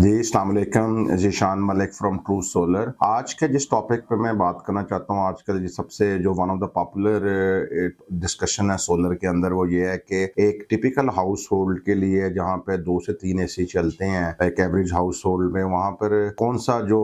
जी, अस्सलाम वालेकुम। Zeeshan Malik from true solar. आज के जिस टॉपिक पे मैं बात करना चाहता हूँ, आजकल ये सबसे जो one of the popular discussion है सोलर के अंदर, वो ये है कि एक टिपिकल हाउस होल्ड के लिए जहाँ पे 2 से 3 एसी चलते हैं एक एवरेज हाउस होल्ड में, वहाँ पर कौन सा जो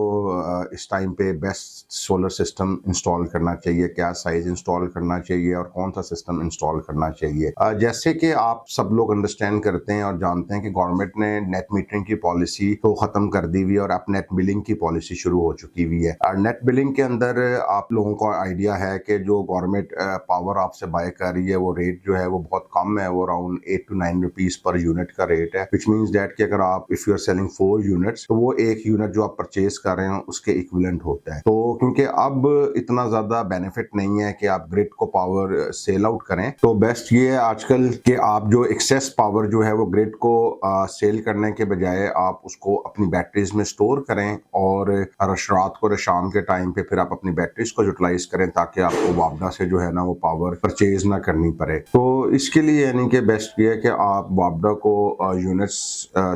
इस टाइम पे बेस्ट सोलर सिस्टम इंस्टॉल करना चाहिए, क्या साइज इंस्टॉल करना चाहिए और कौन सा सिस्टम इंस्टॉल करना चाहिए। जैसे कि आप सब लोग अंडरस्टैंड करते हैं और जानते हैं कि गवर्नमेंट ने नेट मीटरिंग की पॉलिसी तो खत्म कर दी हुई है और अब नेट बिलिंग की पॉलिसी शुरू हो चुकी हुई है। और नेट बिलिंग के अंदर आप लोगों को आइडिया है कि जो गवर्नमेंट पावर आपसे बाय कर रही है, वो रेट जो है वो बहुत कम है, वो around 8 to 9 rupees per unit का रेट है, विच मींस दैट कि अगर आप if you are selling 4 units, तो वो एक यूनिट जो आप परचेज कर रहे हैं उसके इक्विवेलेंट होता है। तो क्योंकि अब इतना ज्यादा बेनिफिट नहीं है कि आप ग्रिड को पावर सेल आउट करें, तो बेस्ट ये है आजकल कि आप जो एक्सेस पावर जो है वो ग्रिड को सेल करने के बजाय आप उसको अपनी बैटरीज में स्टोर करें और रात को शाम के टाइम पे फिर आप अपनी बैटरीज को यूटिलाइज करें, ताकि आपको वापडा से जो है ना वो पावर परचेज ना करनी पड़े। तो इसके लिए यानी कि बेस्ट ये है कि आप वापडा को यूनिट्स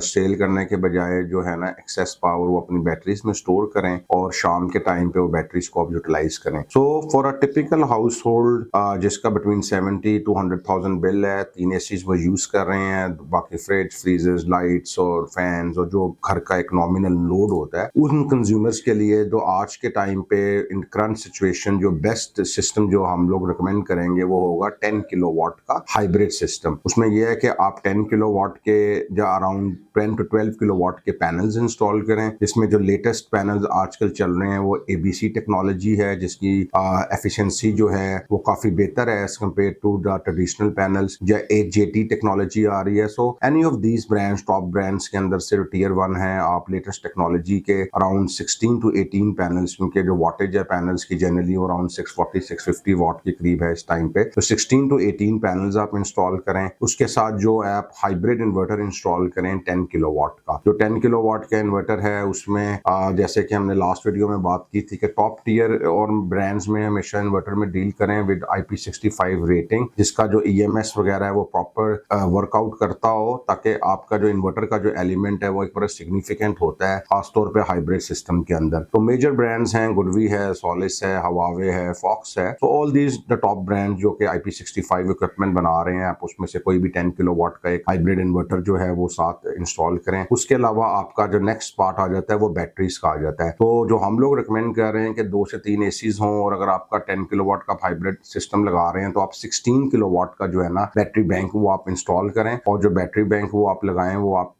सेल करने के बजाय जो है ना एक्सेस पावर वो अपनी बैटरीज में स्टोर करें और शाम के टाइम पे वो बैटरीज को आप यूटिलाइज करें। So for a typical house hold जिसका बिटवीन 70 to 100,000 बिल है, 3 एसीज वो यूज कर रहे हैं, बाकी फ्रिज, फ्रीजर्स, लाइट्स और फैंस और जो घर का एक नॉमिनल लोड होता है, उन कंज्यूमर्स के लिए जो आज के टाइम पे इन करंट सिचुएशन जो बेस्ट सिस्टम जो हम लोग रिकमेंड करेंगे वो होगा 10 किलोवाट का हाइब्रिड सिस्टम। उसमें यह है कि आप 10 किलोवाट के जो अराउंड 10 to 12 किलोवाट के पैनल्स इंस्टॉल करें। इसमें जो लेटेस्ट पैनल्स आजकल चल रहे हैं वो एबीसी टेक्नोलॉजी है, जिसकी एफिशिएंसी जो है वो काफी बेहतर है as compared to the traditional panels. या एजेटी टेक्नोलॉजी आ रही है। So any of these brands, top brands के अंदर से टियर 1 है, आप लेटेस्ट टेक्नोलॉजी के अराउंड 16 to 18 पैनल्स, क्योंकि जो वाटेज है पैनल्स की जनरली वो अराउंड 640-650 वाट के करीब है इस टाइम पे, तो 16 to 18 पैनल्स आप इंस्टॉल करें। उसके साथ जो आप हाइब्रिड इन्वर्टर इंस्टॉल करें 10 किलोवाट का। जो 10 किलोवाट का इन्वर्टर है उसमें जैसे कि हमने लास्ट वीडियो में बात की थी कि टॉप टियर और ब्रांड्स में हमेशा इन्वर्टर में डील करें विद IP65 रेटिंग, जिसका जो EMS वगैरह है वो प्रॉपर वर्कआउट करता हो, ताकि आपका जो इन्वर्टर का जो एलिमेंट है वो एक बड़ा सिग्निफिकेंट होता है, खासतौर पे हाइब्रिड सिस्टम के अंदर। तो मेजर ब्रांड्स हैं, गुडवी है, सोलिस है, हवावे है, फॉक्स है। तो all these the top brand जो कि IP65 इक्विपमेंट बना रहे हैं, आप उसमें से कोई भी 10 किलोवाट का एक हाइब्रिड इन्वर्टर जो है वो साथ इंस्टॉल करें। उसके अलावा आपका जो नेक्स्ट पार्ट आ जाता है वो बैटरीज का आ जाता है। तो जो हम लोग रिकमेंड कर रहे हैं कि 2 से 3 एसीज हों, और अगर आपका 10 किलोवाट का हाइब्रिड सिस्टम लगा रहे हैं तो आप 16 किलोवाट का जो है ना बैटरी बैंक वो आप इंस्टॉल करें। और जो बैटरी बैंक वो आप लगाएं वो आप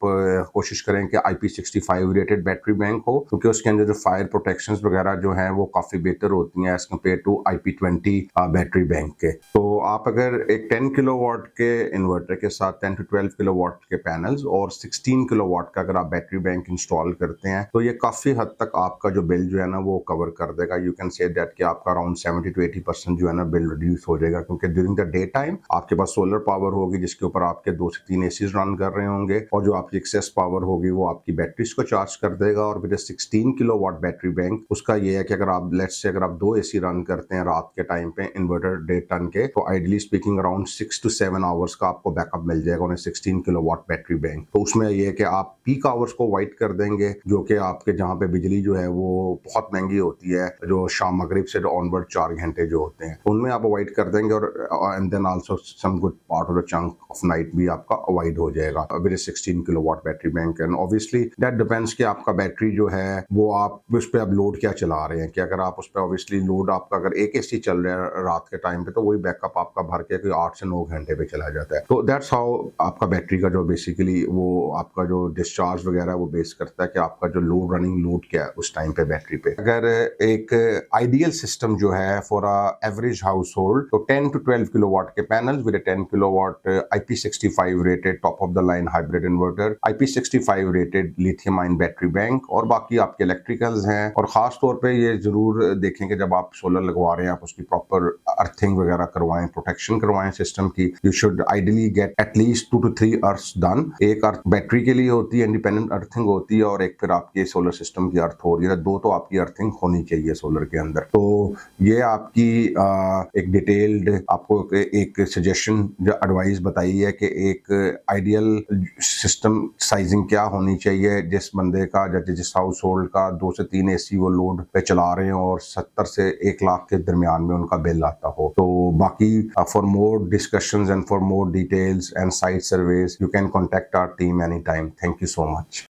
कोशिश करें कि IP65 रेटेड बैटरी बैंक हो, क्योंकि उसके अंदर जो फायर प्रोटेक्शन वगैरह जो है वो काफी बेहतर होती हैं as compared to IP20 battery bank के। तो आप अगर एक 10 किलोवाट के इन्वर्टर के साथ 10 to 12 किलोवाट के पैनल्स और 16 किलोवाट का अगर आप बैटरी बैंक इंस्टॉल करते हैं, तो ये काफी हद तक आपका जो बिल जो है ना वो कवर कर देगा। यू कैन से दैट कि आपका अराउंड 70 to 80% जो है ना बिल रिड्यूस हो जाएगा, क्योंकि ड्यूरिंग द डे टाइम आपके पास सोलर पावर होगी जिसके ऊपर आपके 2 से 3 एसीज रन कर रहे होंगे, और जो आपकी एक्सेस पावर होगी वो आपकी बैटरीज को चार्ज कर देगा। और विद 16 किलोवाट बैटरी बैंक, उसका ये है कि अगर आप लेट्स से अगर आप 2 एसी रन करते हैं रात के टाइम पे इन्वर्टर डे टन के, तो ideally speaking around 6 to 7 hours का आपको बैकअप मिल जाएगा उन्हें 16 किलोवाट बैटरी बैंक। तो उसमें ये है कि आप पीक आवर्स को अवॉइड कर देंगे, जो कि आपके जहाँ पे बिजली जो है वो बहुत महंगी होती है, जो शाम मगरिब से ऑनवर्ड 4 घंटे जो होते हैं उनमें आप अवॉइड कर देंगे। और and then also some good part of the chunk of night भी आपका अवॉइड हो जाएगा with 16 kilowatt battery bank. And obviously that depends कि आपका बैटरी जो है वो आप उस पर अब लोड क्या चला रहे हैं, कि अगर आप उस पर ऑब्वियसली लोड आपका अगर एक एसी चल रहा है रात के टाइम पे, तो वही बैकअप आपका भर के कोई 8 से 9 घंटे पे चला जाता है। तो दैट्स हाउ आपका बैटरी का जो बेसिकली वो आपका जो डिस्चार्ज वगैरह वो बेस करता है कि आपका जो लोड रनिंग लोड क्या है उस टाइम पे बैटरी पे। अगर एक आइडियल सिस्टम जो है for a average house hold, तो 10 to 12 किलोवाट के panel with 10 kilowatt IP65 rated top of the line hybrid inverter, IP65 rated lithium ion battery bank, और बाकी आपके इलेक्ट्रिकल्स हैं। और खास तौर पे ये जरूर देखें कि जब आप सोलर लगवा रहे हैं आप उसकी प्रॉपर अर्थिंग वगैरह करवाएं, प्रोटेक्शन करवाएं सिस्टम की। You should ideally get at least 2 to 3 earths done. एक अर्थ बैटरी के लिए होती है, इंडिपेंडेंट अर्थिंग होती है, और एक फिर आपके सोलर सिस्टम की अर्थ हो रही है। 2 तो आपकी अर्थिंग होनी चाहिए सोलर के अंदर। तो ये आपकी एक डिटेल्ड आपको एक सजेशन जो एडवाइस बताई है कि एक आइडियल सिस्टम साइजिंग क्या होनी चाहिए जिस बंदे का या जिस हाउस होल्ड का 2 से 3 एसी वो लोड पे चला रहे हो और 70 से 1 लाख के दरमियान में उनका बिल आता हो। तो बाकी for more discussions and for more details and site surveys you can contact our team any time. Thank you so much.